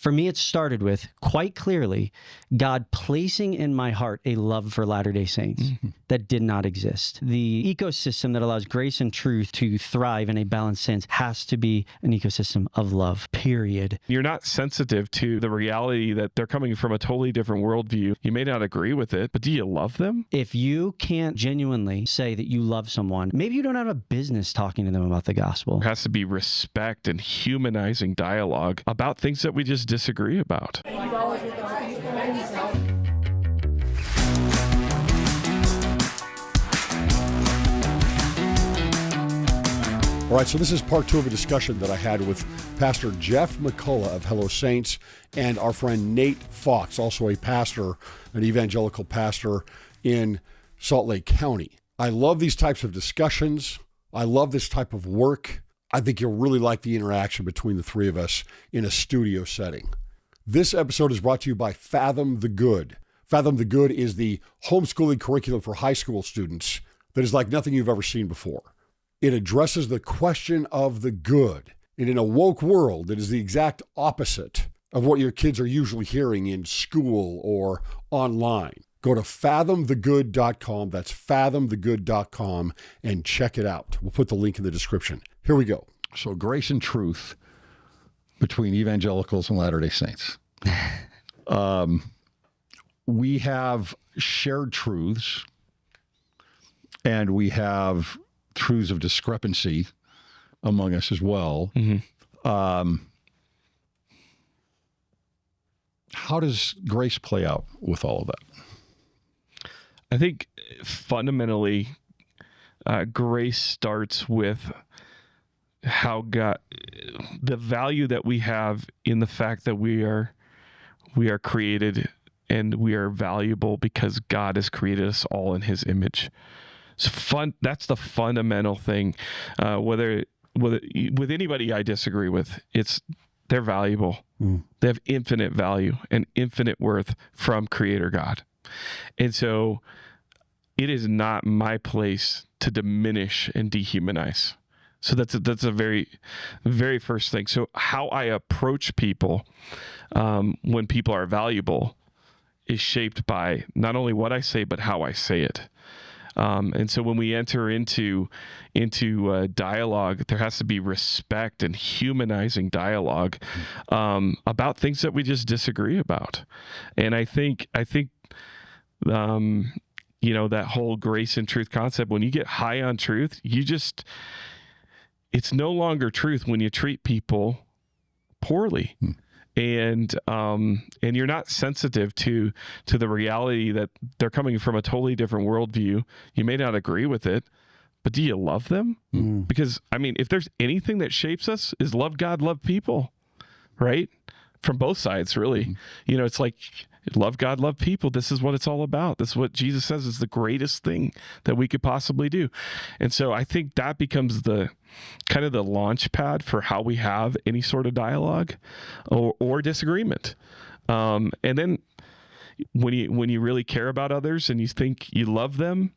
For me, it started with, quite clearly, God placing in my heart a love for Latter-day Saints that did not exist. The ecosystem that allows grace and truth to thrive in a balanced sense has to be an ecosystem of love, period. You're not sensitive to the reality that they're coming from a totally different worldview. You may not agree with it, but do you love them? If you can't genuinely say that you love someone, maybe you don't have a business talking to them about the gospel. There has to be respect and humanizing dialogue about things that we just disagree about. All right, so this is part 2 of a discussion that I had with Pastor Jeff McCullough of Hello Saints and our friend Nate Fox, also a pastor, an evangelical pastor in Salt Lake County. I love these types of discussions. I love this type of work. I think you'll really like the interaction between the three of us in a studio setting. This episode is brought to you by Fathom the Good. Fathom the Good is the homeschooling curriculum for high school students that is like nothing you've ever seen before. It addresses the question of the good. And in a woke world, it is the exact opposite of what your kids are usually hearing in school or online. Go to fathomthegood.com. That's fathomthegood.com and check it out. We'll put the link in the description. Here we go. So grace and truth between evangelicals and Latter-day Saints. We have shared truths, and we have truths of discrepancy among us as well. How does grace play out with all of that? I think fundamentally, grace starts with how God, the value that we have in the fact that we are created and we are valuable because God has created us all in His image. So that's the fundamental thing. Whether with anybody I disagree with, they're valuable. They have infinite value and infinite worth from Creator God. And so it is not my place to diminish and dehumanize. So that's a very, very first thing. So how I approach people when people are valuable is shaped by not only what I say, but how I say it. And so when we enter into dialogue, there has to be respect and humanizing dialogue about things that we just disagree about. And I think that whole grace and truth concept, when you get high on truth, it's no longer truth when you treat people poorly. And you're not sensitive to the reality that they're coming from a totally different worldview. You may not agree with it, but do you love them? Because, if there's anything that shapes us is love God, love people, right? From both sides, really. It's like, love God, love people. This is what it's all about. This is what Jesus says is the greatest thing that we could possibly do. And so I think that becomes the kind of the launch pad for how we have any sort of dialogue or disagreement. And then when you really care about others and you think you love them,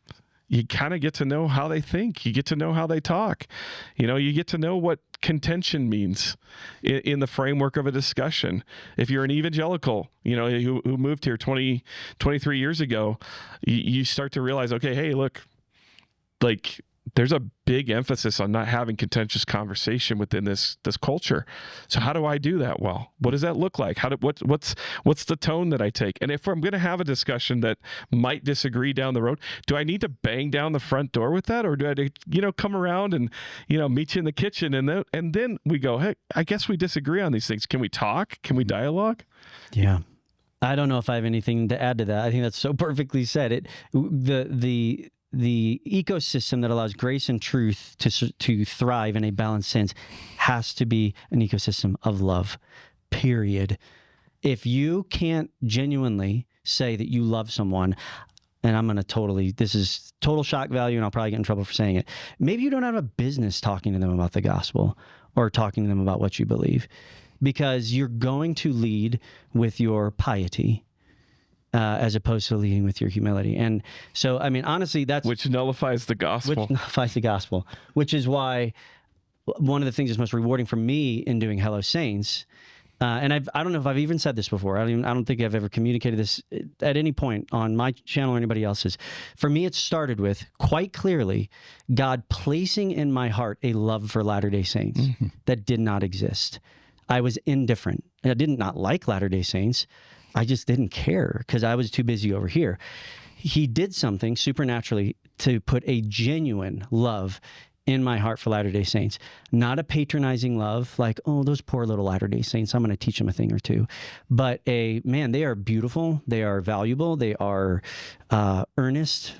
you kind of get to know how they think. You get to know how they talk. You get to know what contention means in the framework of a discussion. If you're an evangelical, who moved here 23 years ago, you start to realize, okay, hey, look, like there's a big emphasis on not having contentious conversation within this culture. So how do I do that well? What does that look like? What's the tone that I take? And if I'm going to have a discussion that might disagree down the road, do I need to bang down the front door with that, or do I come around and meet you in the kitchen and then we go, hey, I guess we disagree on these things. Can we talk? Can we dialogue? Yeah. I don't know if I have anything to add to that. I think that's so perfectly said. The ecosystem that allows grace and truth to thrive in a balanced sense has to be an ecosystem of love, period. If you can't genuinely say that you love someone, and this is total shock value, and I'll probably get in trouble for saying it, maybe you don't have a business talking to them about the gospel or talking to them about what you believe, because you're going to lead with your piety as opposed to leading with your humility. And so, honestly, which nullifies the gospel. Which is why one of the things that's most rewarding for me in doing Hello Saints and I don't know if I've even said this before. I don't think I've ever communicated this at any point on my channel or anybody else's. For me, it started with quite clearly God placing in my heart a love for Latter-day Saints that did not exist. I was indifferent. I did not like Latter-day Saints. I just didn't care because I was too busy over here. He did something supernaturally to put a genuine love in my heart for Latter-day Saints, not a patronizing love like, oh, those poor little Latter-day Saints, I'm going to teach them a thing or two, but man, they are beautiful, they are valuable, they are earnest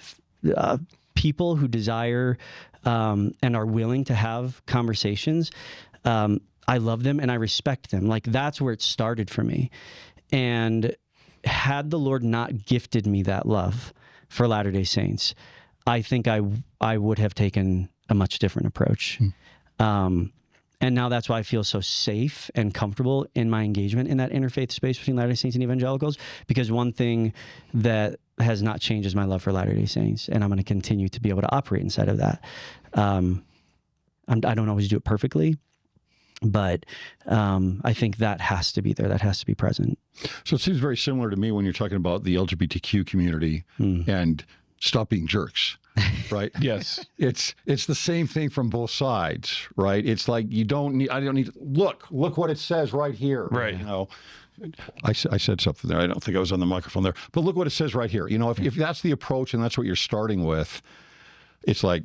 people who desire and are willing to have conversations. I love them and I respect them. Like, that's where it started for me. And had the Lord not gifted me that love for Latter-day Saints, I think I would have taken a much different approach. And now that's why I feel so safe and comfortable in my engagement in that interfaith space between Latter-day Saints and Evangelicals, because one thing that has not changed is my love for Latter-day Saints, and I'm going to continue to be able to operate inside of that. I don't always do it perfectly, but I think that has to be there. That has to be present. So it seems very similar to me when you're talking about the LGBTQ community and stop being jerks. Right? Yes. It's the same thing from both sides, right? It's like I don't need look what it says right here. Right. You know, I said something there. I don't think I was on the microphone there, but look what it says right here. You know, if that's the approach and that's what you're starting with, it's like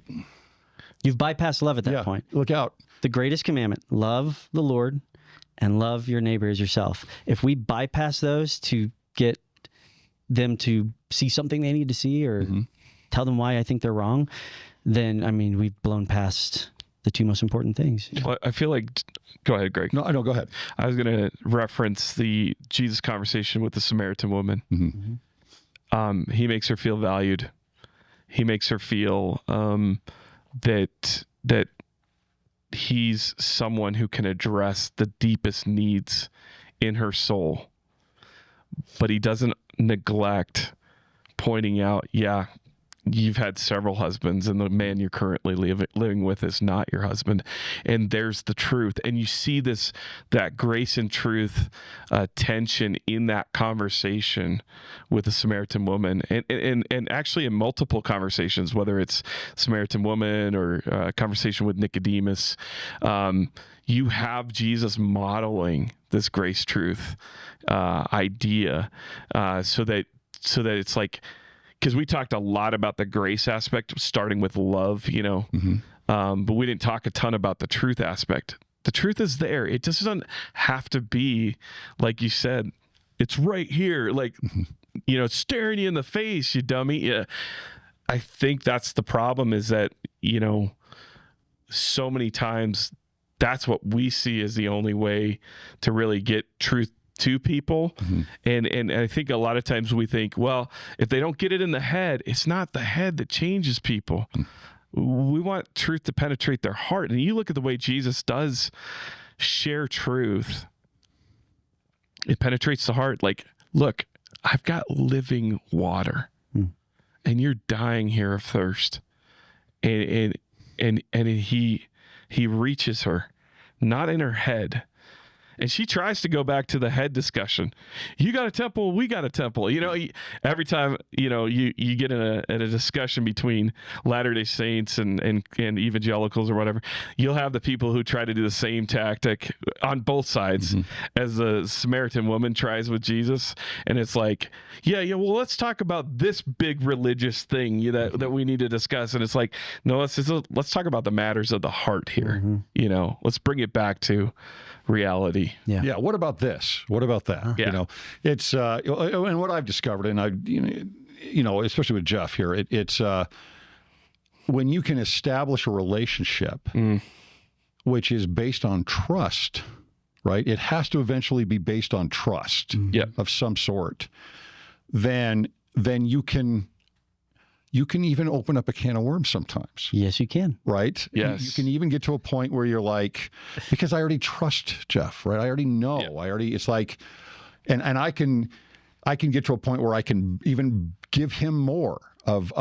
you've bypassed love at that point. Look out. The greatest commandment, love the Lord and love your neighbor as yourself. If we bypass those to get them to see something they need to see or tell them why I think they're wrong, then, I mean, we've blown past the two most important things. Well, I feel like, go ahead, Greg. No, go ahead. I was going to reference the Jesus conversation with the Samaritan woman. He makes her feel valued. He makes her feel that he's someone who can address the deepest needs in her soul. But he doesn't neglect pointing out, you've had several husbands and the man you're currently living with is not your husband. And there's the truth. And you see that grace and truth tension in that conversation with the Samaritan woman, and actually in multiple conversations, whether it's Samaritan woman or a conversation with Nicodemus, you have Jesus modeling this grace truth idea so that it's like, because we talked a lot about the grace aspect, starting with love, you know, but we didn't talk a ton about the truth aspect. The truth is there. It just doesn't have to be, like you said, it's right here, like, you know, staring you in the face, you dummy. Yeah. I think that's the problem, is that, you know, so many times that's what we see as the only way to really get truth to people. And I think a lot of times we think, well, if they don't get it in the head, it's not the head that changes people. We want truth to penetrate their heart. And you look at the way Jesus does share truth, it penetrates the heart. Like, look, I've got living water and you're dying here of thirst. And he reaches her, not in her head. And she tries to go back to the head discussion. You got a temple, we got a temple. You know, every time, you know, you get in a discussion between Latter-day Saints and evangelicals or whatever, you'll have the people who try to do the same tactic on both sides as the Samaritan woman tries with Jesus. And it's like, well, let's talk about this big religious thing that we need to discuss. And it's like, no, let's talk about the matters of the heart here. You know, let's bring it back to reality. Yeah. What about this? What about that? Yeah. You know, it's and what I've discovered, and especially with Jeff here, it's when you can establish a relationship which is based on trust, right? It has to eventually be based on trust of some sort. Then you can even open up a can of worms sometimes. Yes, you can. Right? Yes. You can even get to a point where you're like, because I already trust Jeff, right? I already know. It's like, and I can get to a point where I can even give him more of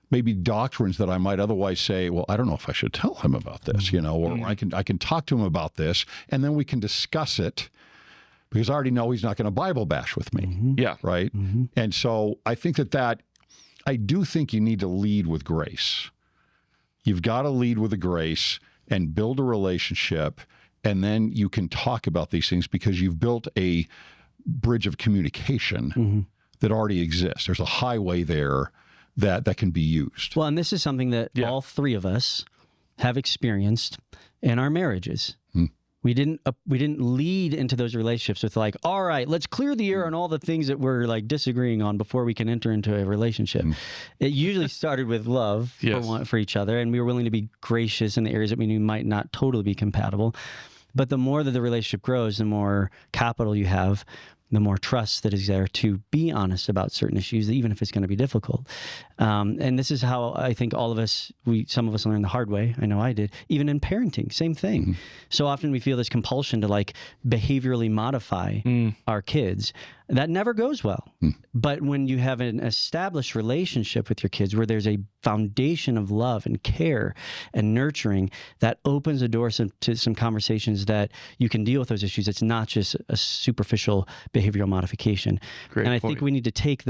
maybe doctrines that I might otherwise say, well, I don't know if I should tell him about this, or I can talk to him about this, and then we can discuss it because I already know he's not going to Bible bash with me. Yeah. Right. And so I think I do think you need to lead with grace. You've got to lead with a grace and build a relationship, and then you can talk about these things because you've built a bridge of communication that already exists. There's a highway there that can be used. Well, and this is something that all three of us have experienced in our marriages. We didn't lead into those relationships with like, all right, let's clear the air on all the things that we're like disagreeing on before we can enter into a relationship. It usually started with love for each other, and we were willing to be gracious in the areas that we knew might not totally be compatible. But the more that the relationship grows, the more capital you have, the more trust that is there to be honest about certain issues, even if it's going to be difficult. And this is how I think all of us, some of us learned the hard way. I know I did. Even in parenting, same thing. So often we feel this compulsion to like behaviorally modify our kids. That never goes well. But when you have an established relationship with your kids where there's a foundation of love and care and nurturing, that opens the door to some conversations that you can deal with those issues. It's not just a superficial behavioral modification. Great and I point. think we need to take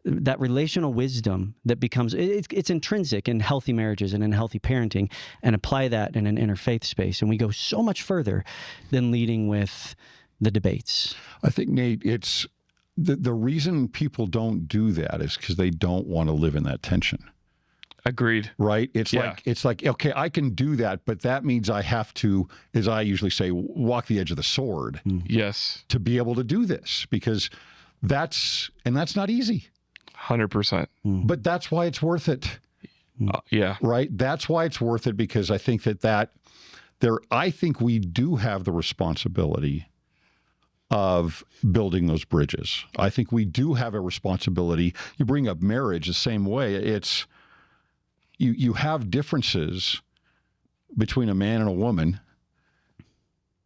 that relational wisdom that becomes, it's intrinsic in healthy marriages and in healthy parenting, and apply that in an interfaith space. And we go so much further than leading with the debates. I think, Nate, it's the reason people don't do that is because they don't want to live in that tension. Agreed. Right? It's like, okay, I can do that, but that means I have to, as I usually say, walk the edge of the sword. Yes. To be able to do this, because that's not easy. 100%. But that's why it's worth it. Yeah. Right? That's why it's worth it, because I think I think we do have the responsibility of building those bridges. I think we do have a responsibility. You bring up marriage the same way. It's you have differences between a man and a woman,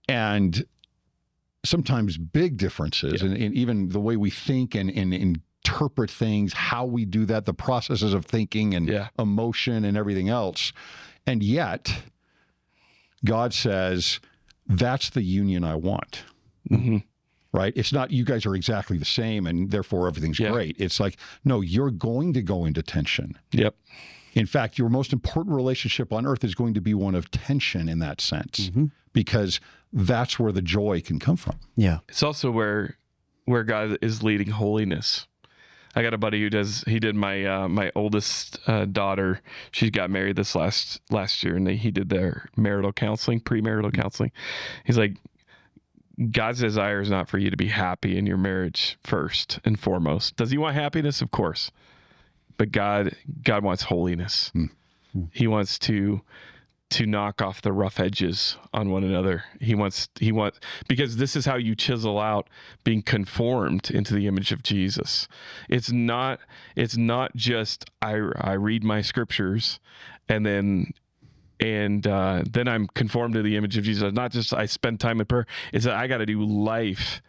and sometimes big differences, and even the way we think and interpret things, how we do that, the processes of thinking and emotion and everything else. And yet, God says, that's the union I want. Right? It's not you guys are exactly the same and therefore everything's great. It's like, no, you're going to go into tension. Yep. In fact, your most important relationship on earth is going to be one of tension in that sense, because that's where the joy can come from. Yeah. It's also where God is leading holiness. I got a buddy who did my my oldest daughter. She got married this last year, and he did their marital counseling, premarital counseling. He's like, God's desire is not for you to be happy in your marriage first and foremost. Does he want happiness? Of course. But God wants holiness. He wants to knock off the rough edges on one another. He wants because this is how you chisel out being conformed into the image of Jesus. It's not just I read my scriptures and then I'm conformed to the image of Jesus. Not just I spend time in prayer. It's that I got to do life,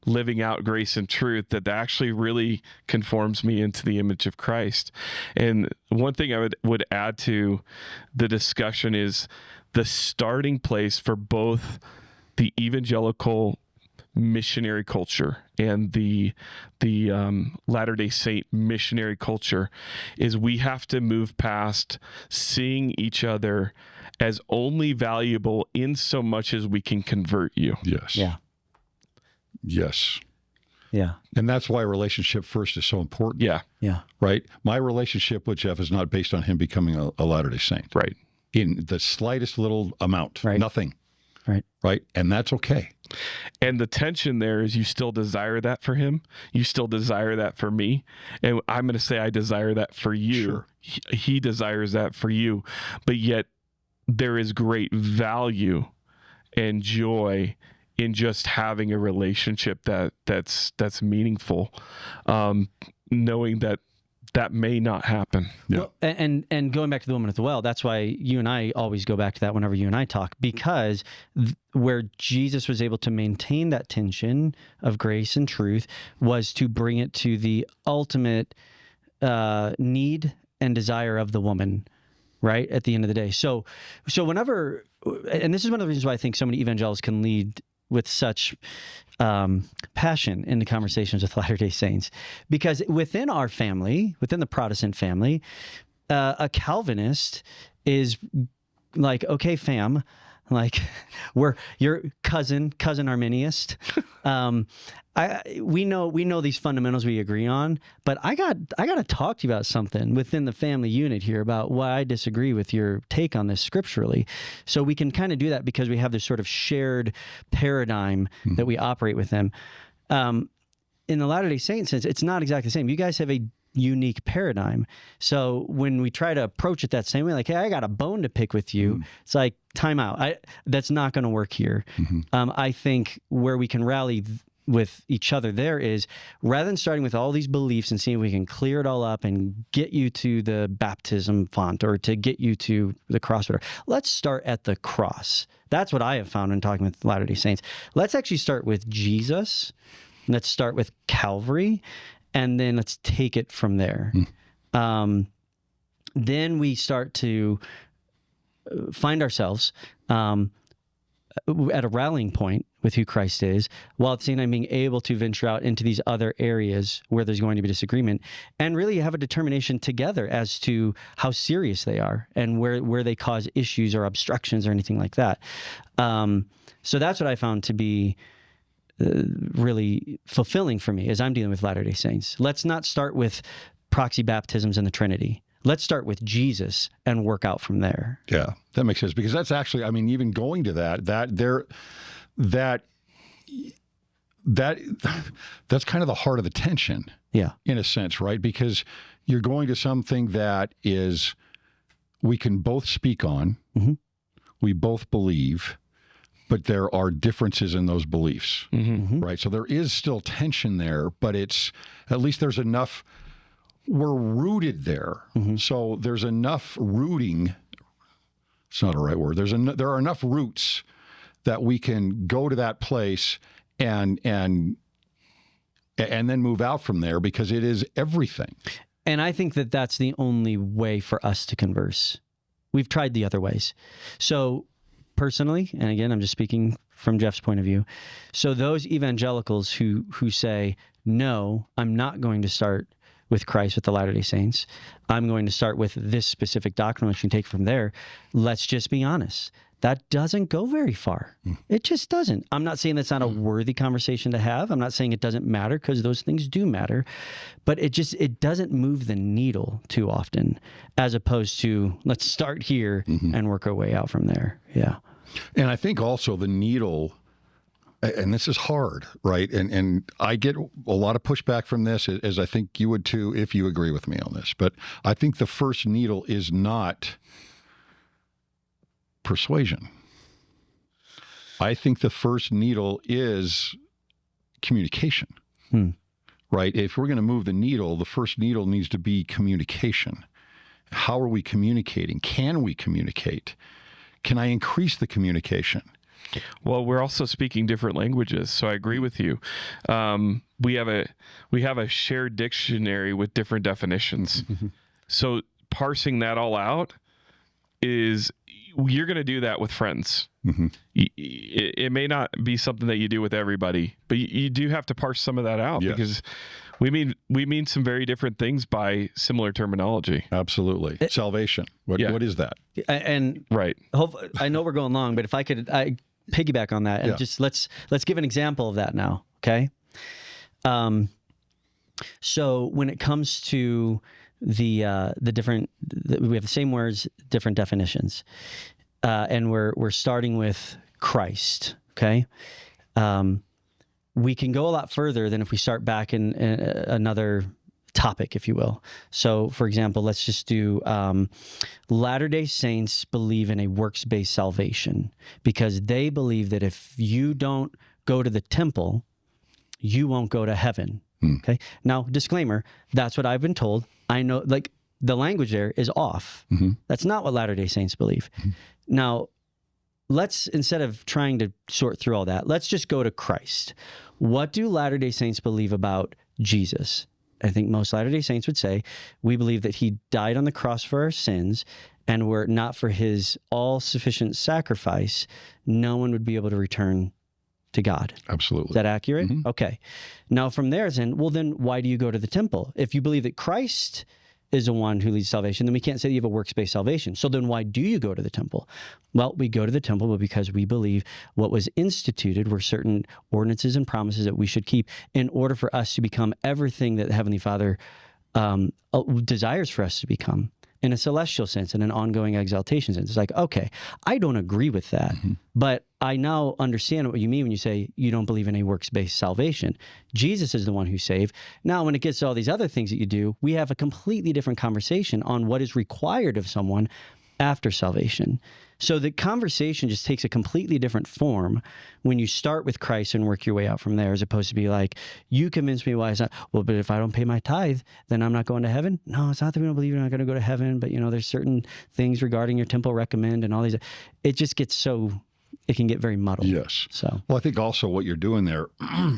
living out grace and truth that actually really conforms me into the image of Christ. And one thing I would add to the discussion is the starting place for both the evangelical missionary culture and the Latter-day Saint missionary culture is we have to move past seeing each other as only valuable in so much as we can convert you. Yes. Yeah. Yes. Yeah. And that's why relationship first is so important. Yeah. Yeah. Right? My relationship with Jeff is not based on him becoming a Latter-day Saint. Right. In the slightest little amount. Right. Nothing. Right. Right? And that's okay. And the tension there is you still desire that for him. You still desire that for me. And I'm going to say I desire that for you. Sure. He desires that for you. But yet there is great value and joy in just having a relationship that's meaningful, knowing that may not happen. Yeah. Well, and going back to the woman at the well, that's why you and I always go back to that whenever you and I talk, because where Jesus was able to maintain that tension of grace and truth was to bring it to the ultimate need and desire of the woman, right? At the end of the day. So whenever, and this is one of the reasons why I think so many evangelicals can lead with such passion in the conversations with Latter-day Saints, because within our family, within the Protestant family, a Calvinist is like, okay, fam, like we're your cousin Arminianist. We know these fundamentals we agree on, but I got to talk to you about something within the family unit here about why I disagree with your take on this scripturally. So we can kind of do that because we have this sort of shared paradigm that we operate with them. In the Latter-day Saint sense, it's not exactly the same. You guys have a unique paradigm. So when we try to approach it that same way, like, hey, I got a bone to pick with you, it's like, time out. That's not going to work here. I think where we can rally with each other there is, rather than starting with all these beliefs and seeing if we can clear it all up and get you to the baptism font or to get you to the cross, let's start at the cross. That's what I have found when talking with Latter-day Saints. Let's actually start with Jesus. Let's start with Calvary. And then let's take it from there. Then we start to find ourselves at a rallying point with who Christ is, while at the same time being able to venture out into these other areas where there's going to be disagreement, and really have a determination together as to how serious they are and where they cause issues or obstructions or anything like that. So that's what I found to be really fulfilling for me as I'm dealing with Latter-day Saints. Let's not start with proxy baptisms and the Trinity. Let's start with Jesus and work out from there. Yeah, that makes sense, because that's actually, I mean, even going to that's kind of the heart of the tension. Yeah, in a sense, right? Because you're going to something that is, we can both speak on, we both believe, but there are differences in those beliefs, right? So there is still tension there, but it's, at least there's enough, we're rooted there. So there's enough rooting, it's not a right word, there are enough roots that we can go to that place and then move out from there, because it is everything. And I think that that's the only way for us to converse. We've tried the other ways. So personally, and again, I'm just speaking from Jeff's point of view, so those evangelicals who say, no, I'm not going to start with Christ with the Latter-day Saints, I'm going to start with this specific doctrine, which you can take from there, let's just be honest. That doesn't go very far. It just doesn't. I'm not saying that's not a worthy conversation to have. I'm not saying it doesn't matter, because those things do matter, but it doesn't move the needle too often, as opposed to let's start here and work our way out from there. Yeah. And I think also the needle, and this is hard, right? And I get a lot of pushback from this, as I think you would too, if you agree with me on this. But I think the first needle is not persuasion. I think the first needle is communication, right? If we're going to move the needle, the first needle needs to be communication. How are we communicating? Can we communicate? Can I increase the communication? Well, we're also speaking different languages, so I agree with you. We have a shared dictionary with different definitions. So parsing that all out is, you're going to do that with friends. It may not be something that you do with everybody, but you do have to parse some of that out, because we mean some very different things by similar terminology. Absolutely. Salvation. What is that? And right. I know we're going long, but if I could piggyback on that and just let's give an example of that now. Okay. So when it comes to the different, we have the same words, different definitions, and we're starting with Christ. Okay. We can go a lot further than if we start back in another topic, if you will. So, for example, let's just do Latter-day Saints believe in a works-based salvation, because they believe that if you don't go to the temple, you won't go to heaven. Okay. Now, disclaimer, that's what I've been told. I know, like, the language there is off. That's not what Latter-day Saints believe. Now, let's, instead of trying to sort through all that, let's just go to Christ. What do Latter-day Saints believe about Jesus? I think most Latter-day Saints would say, we believe that he died on the cross for our sins, and were it not for his all-sufficient sacrifice, no one would be able to return to God. Absolutely. Is that accurate? Mm-hmm. Okay. Now from there, then why do you go to the temple? If you believe that Christ is the one who leads to salvation, then we can't say that you have a works-based salvation. So then why do you go to the temple? Well, we go to the temple because we believe what was instituted were certain ordinances and promises that we should keep in order for us to become everything that the Heavenly Father desires for us to become, in a celestial sense, in an ongoing exaltation sense. It's like, okay, I don't agree with that, but I now understand what you mean when you say you don't believe in a works-based salvation. Jesus is the one who saved. Now, when it gets to all these other things that you do, we have a completely different conversation on what is required of someone after salvation. So the conversation just takes a completely different form when you start with Christ and work your way out from there, as opposed to be like, you convince me why it's not. Well, but if I don't pay my tithe, then I'm not going to heaven. No, it's not that we don't believe you're not going to go to heaven, but there's certain things regarding your temple recommend and all these. It just gets it can get very muddled. Yes. So, well, I think also what you're doing there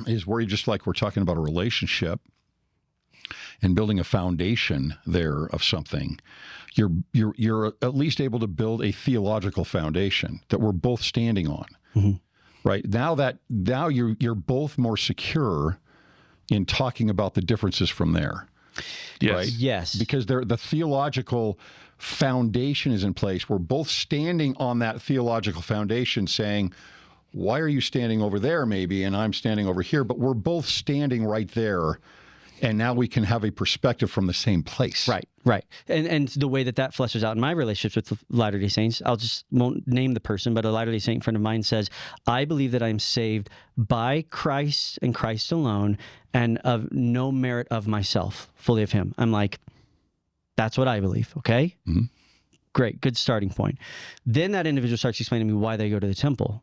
is where we're talking about a relationship and building a foundation there of something. You're at least able to build a theological foundation that we're both standing on. Mm-hmm. Right? Now you're both more secure in talking about the differences from there. Yes. Right? Yes. Because the theological foundation is in place. We're both standing on that theological foundation saying, why are you standing over there maybe, and I'm standing over here? But we're both standing right there. And now we can have a perspective from the same place. Right. And the way that fleshes out in my relationships with Latter-day Saints, won't name the person, but a Latter-day Saint friend of mine says, I believe that I'm saved by Christ and Christ alone, and of no merit of myself, fully of him. I'm like, that's what I believe, okay? Mm-hmm. Great, good starting point. Then that individual starts explaining to me why they go to the temple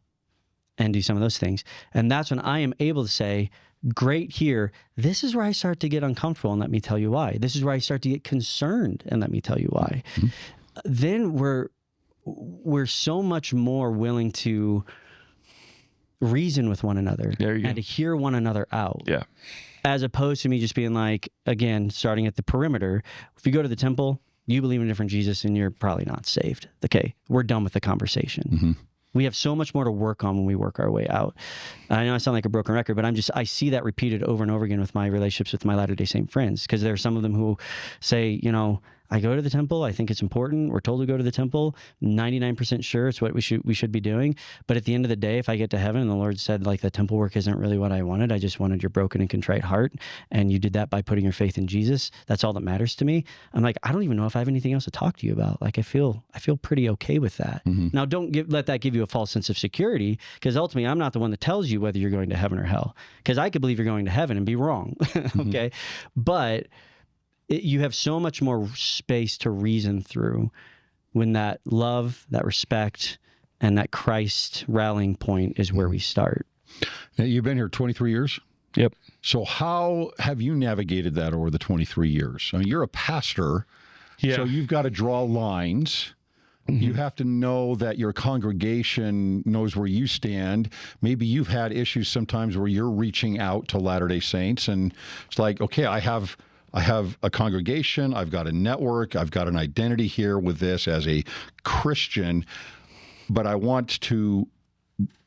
and do some of those things. And that's when I am able to say, great, here, this is where I start to get uncomfortable, and let me tell you why. This is where I start to get concerned, and let me tell you why. Mm-hmm. Then we're so much more willing to reason with one another and to hear one another out. Yeah. As opposed to me just being like, again, starting at the perimeter, if you go to the temple, you believe in a different Jesus, and you're probably not saved. Okay, we're done with the conversation. Mm-hmm. We have so much more to work on when we work our way out. I know I sound like a broken record, but I see that repeated over and over again with my relationships with my Latter-day Saint friends, because there are some of them who say, I go to the temple. I think it's important. We're told to go to the temple. 99% sure it's what we should be doing. But at the end of the day, if I get to heaven and the Lord said, like, the temple work isn't really what I wanted, I just wanted your broken and contrite heart, and you did that by putting your faith in Jesus, that's all that matters to me. I'm like, I don't even know if I have anything else to talk to you about. Like, I feel pretty okay with that. Mm-hmm. Now, don't let that give you a false sense of security, because ultimately I'm not the one that tells you whether you're going to heaven or hell, because I could believe you're going to heaven and be wrong. Okay. Mm-hmm. But you have so much more space to reason through when that love, that respect, and that Christ rallying point is where we start. Now, you've been here 23 years? Yep. So how have you navigated that over the 23 years? I mean, you're a pastor, so you've got to draw lines. Mm-hmm. You have to know that your congregation knows where you stand. Maybe you've had issues sometimes where you're reaching out to Latter-day Saints, and it's like, okay, I have a congregation, I've got a network, I've got an identity here with this as a Christian, but I want to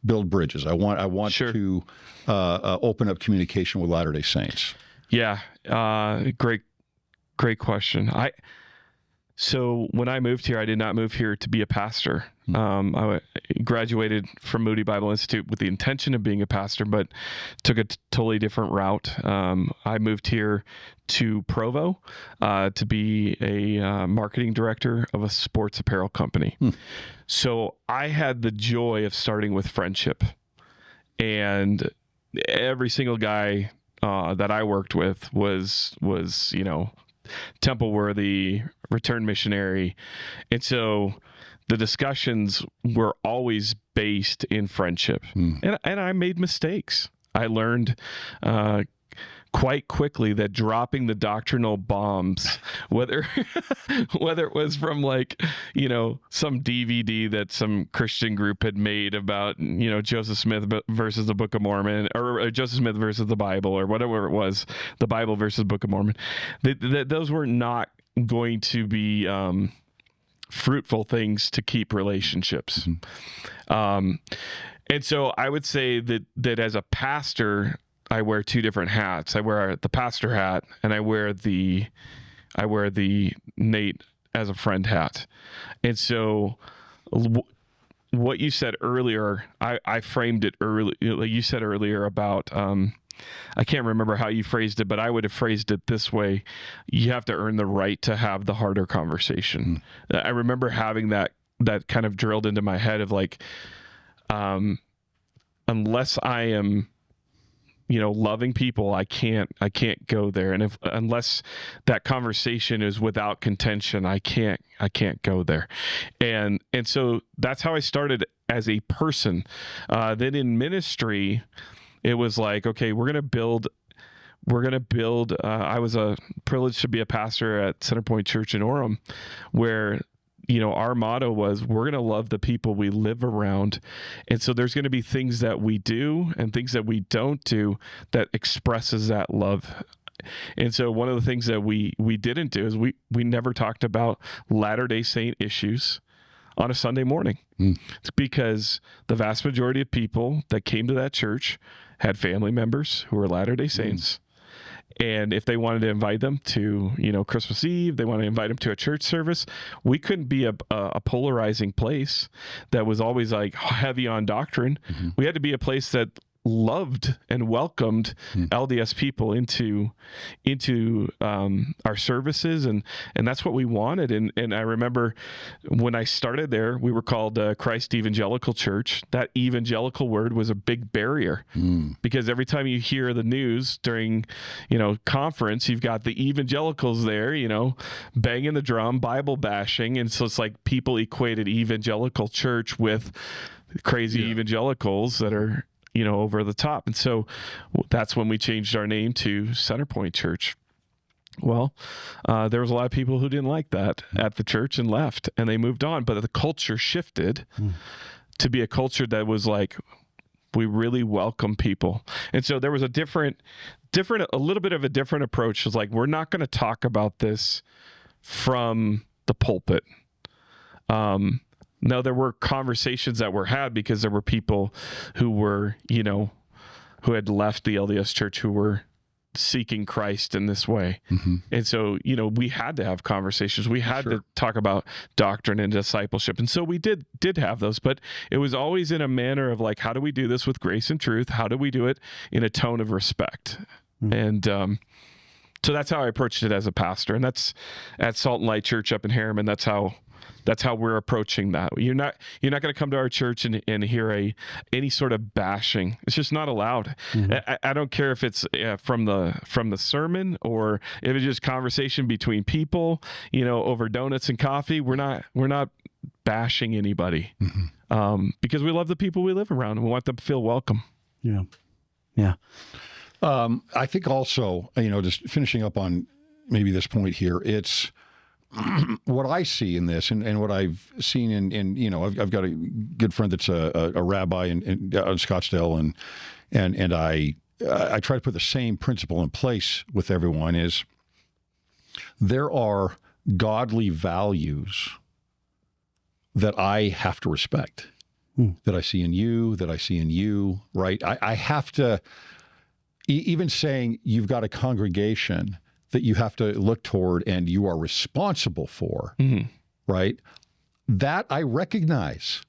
build bridges. I want Sure. to open up communication with Latter-day Saints. Yeah, great question. So when I moved here, I did not move here to be a pastor. I graduated from Moody Bible Institute with the intention of being a pastor, but took a totally different route. I moved here to Provo to be a marketing director of a sports apparel company. So I had the joy of starting with friendship, and every single guy that I worked with was temple worthy, return missionary. And so the discussions were always based in friendship. And I made mistakes. I learned quite quickly that dropping the doctrinal bombs, whether it was from like, some DVD that some Christian group had made about, Joseph Smith versus the Book of Mormon, or Joseph Smith versus the Bible, or whatever it was, the Bible versus Book of Mormon, those were not going to be fruitful things to keep relationships. And so I would say that as a pastor, I wear two different hats. I wear the pastor hat, and I wear the Nate as a friend hat. And so what you said earlier, I framed it early. Like you said earlier about, I can't remember how you phrased it, but I would have phrased it this way: you have to earn the right to have the harder conversation. I remember having that kind of drilled into my head of like, unless I am, loving people, I can't go there. And unless that conversation is without contention, I can't go there. And so that's how I started as a person. Then in ministry, it was like, okay, we're going to build, I was privileged to be a pastor at Centerpoint Church in Orem, where our motto was, we're going to love the people we live around. And so there's going to be things that we do and things that we don't do that expresses that love. And so one of the things that we didn't do is we never talked about Latter-day Saint issues on a Sunday morning. It's because the vast majority of people that came to that church had family members who were Latter-day Saints. And if they wanted to invite them to, Christmas Eve, they wanted to invite them to a church service, we couldn't be a polarizing place that was always like heavy on doctrine. We had to be a place that loved and welcomed LDS people into our services, and that's what we wanted. And I remember when I started there, we were called Christ Evangelical Church. That evangelical word was a big barrier because every time you hear the news during conference, you've got the evangelicals there, banging the drum, Bible bashing, and so it's like people equated evangelical church with crazy evangelicals that are over the top. And so that's when we changed our name to Centerpoint Church. Well, there was a lot of people who didn't like that at the church and left, and they moved on. But the culture shifted to be a culture that was like, we really welcome people. And so there was a little bit of a different approach. It's like, we're not going to talk about this from the pulpit. No, there were conversations that were had because there were people who were, who had left the LDS church who were seeking Christ in this way. And so, we had to have conversations. We had to talk about doctrine and discipleship. And so we did have those, but it was always in a manner of like, how do we do this with grace and truth? How do we do it in a tone of respect? And, so that's how I approached it as a pastor. And that's at Salt and Light Church up in Harriman. That's how we're approaching that. You're not going to come to our church and hear any sort of bashing. It's just not allowed. I don't care if it's from the sermon or if it's just conversation between people, over donuts and coffee. We're not bashing anybody because we love the people we live around and we want them to feel welcome. Yeah. I think also, just finishing up on maybe this point here, it's what I see in this and what I've seen in I've got a good friend that's a rabbi in Scottsdale, and I try to put the same principle in place with everyone. Is there are godly values that I have to respect, that I see in you, right? I have to, even saying you've got a congregation that you have to look toward and you are responsible for, right? That I recognize.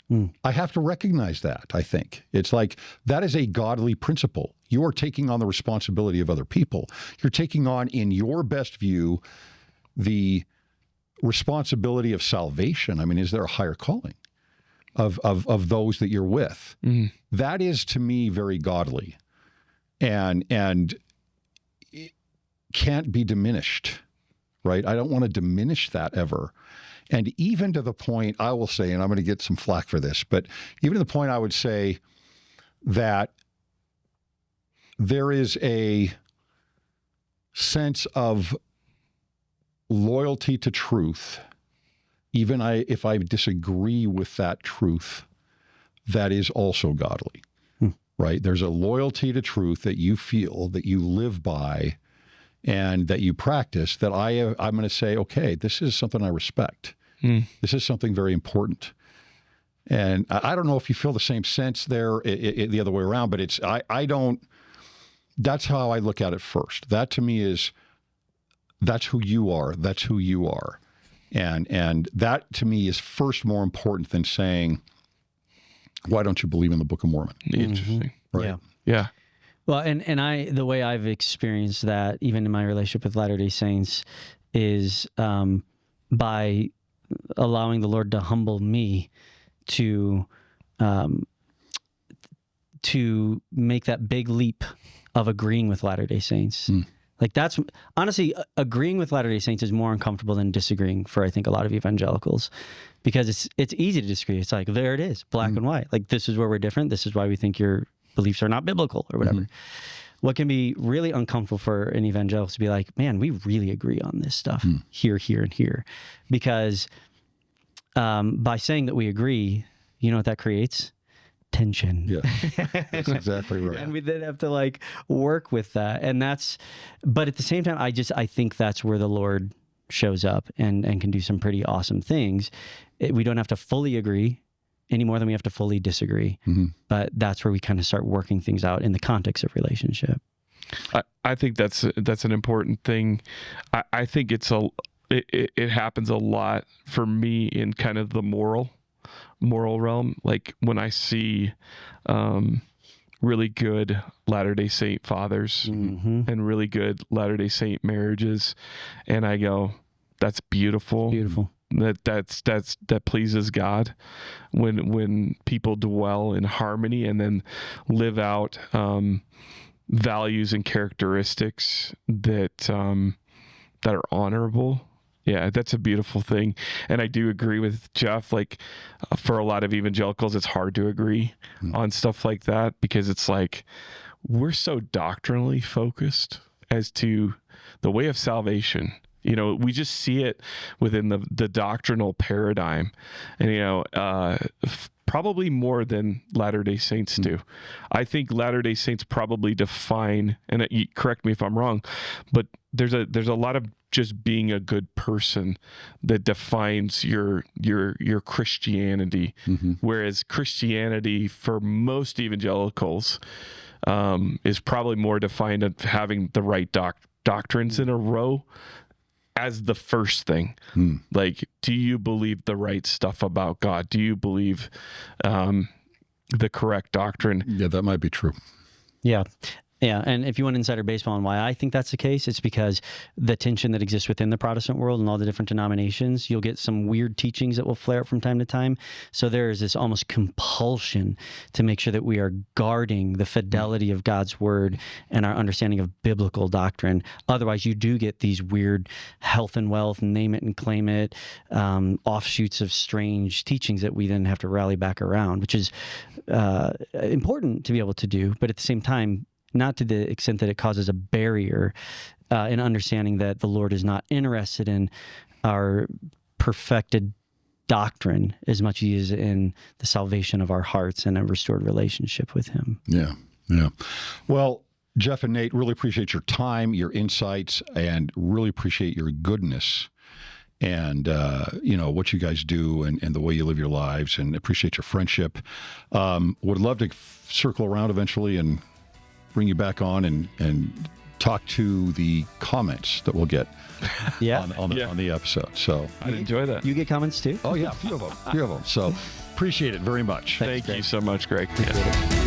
I have to recognize that, I think. It's like, that is a godly principle. You are taking on the responsibility of other people. You're taking on, in your best view, the responsibility of salvation. I mean, is there a higher calling of those that you're with? That is, to me, very godly. And it can't be diminished, right? I don't want to diminish that ever. And even to the point, I will say, and I'm going to get some flack for this, but even to the point I would say that there is a sense of loyalty to truth, even if I disagree with that truth, that is also godly, right? There's a loyalty to truth that you feel, that you live by, and that you practice, that I'm going to say, okay, this is something I respect. This is something very important. And I don't know if you feel the same sense there, the other way around, but I don't, that's how I look at it first. That to me is, that's who you are. That's who you are. And that to me is first more important than saying, why don't you believe in the Book of Mormon? Interesting. Right. Yeah. Well, and the way I've experienced that, even in my relationship with Latter-day Saints, is by allowing the Lord to humble me to make that big leap of agreeing with Latter-day Saints. Like, that's honestly, agreeing with Latter-day Saints is more uncomfortable than disagreeing for, I think, a lot of evangelicals, because it's easy to disagree. It's like, there it is, black and white. Like, this is where we're different. This is why we think your beliefs are not biblical or whatever. What can be really uncomfortable for an evangelical is to be like, man, we really agree on this stuff here, and here. Because by saying that we agree, you know what that creates? Tension. Yeah, that's exactly right. And we then have to like work with that. And but at the same time, I think that's where the Lord shows up and can do some pretty awesome things. We don't have to fully agree any more than we have to fully disagree. But that's where we kind of start working things out in the context of relationship. I think that's an important thing. I think it happens a lot for me in kind of the moral realm. Like, when I see really good Latter-day Saint fathers and really good Latter-day Saint marriages, and I go, that's beautiful. That pleases God when people dwell in harmony and then live out values and characteristics that are honorable. Yeah, that's a beautiful thing. And I do agree with Jeff, like, for a lot of evangelicals, it's hard to agree on stuff like that, because it's like, we're so doctrinally focused as to the way of salvation. You know, we just see it within the doctrinal paradigm, and, probably more than Latter-day Saints do. I think Latter-day Saints probably define, and correct me if I'm wrong, but there's a lot of just being a good person that defines your Christianity, whereas Christianity for most evangelicals is probably more defined of having the right doctrines in a row as the first thing. Like, do you believe the right stuff about God? Do you believe the correct doctrine? Yeah, that might be true. Yeah. Yeah, and if you want insider baseball on why I think that's the case, it's because the tension that exists within the Protestant world and all the different denominations, you'll get some weird teachings that will flare up from time to time. So there is this almost compulsion to make sure that we are guarding the fidelity of God's word and our understanding of biblical doctrine. Otherwise, you do get these weird health and wealth, name it and claim it, offshoots of strange teachings that we then have to rally back around, which is important to be able to do, but at the same time, not to the extent that it causes a barrier in understanding that the Lord is not interested in our perfected doctrine as much as he is in the salvation of our hearts and a restored relationship with him. Yeah, yeah. Well, Jeff and Nate, really appreciate your time, your insights, and really appreciate your goodness and, what you guys do and the way you live your lives, and appreciate your friendship. Would love to circle around eventually and bring you back on and talk to the comments that we'll get on the episode. So I'd enjoy that. You get comments too? Oh yeah, a few of them. So appreciate it very much. Thank you so much, Greg. Appreciate it.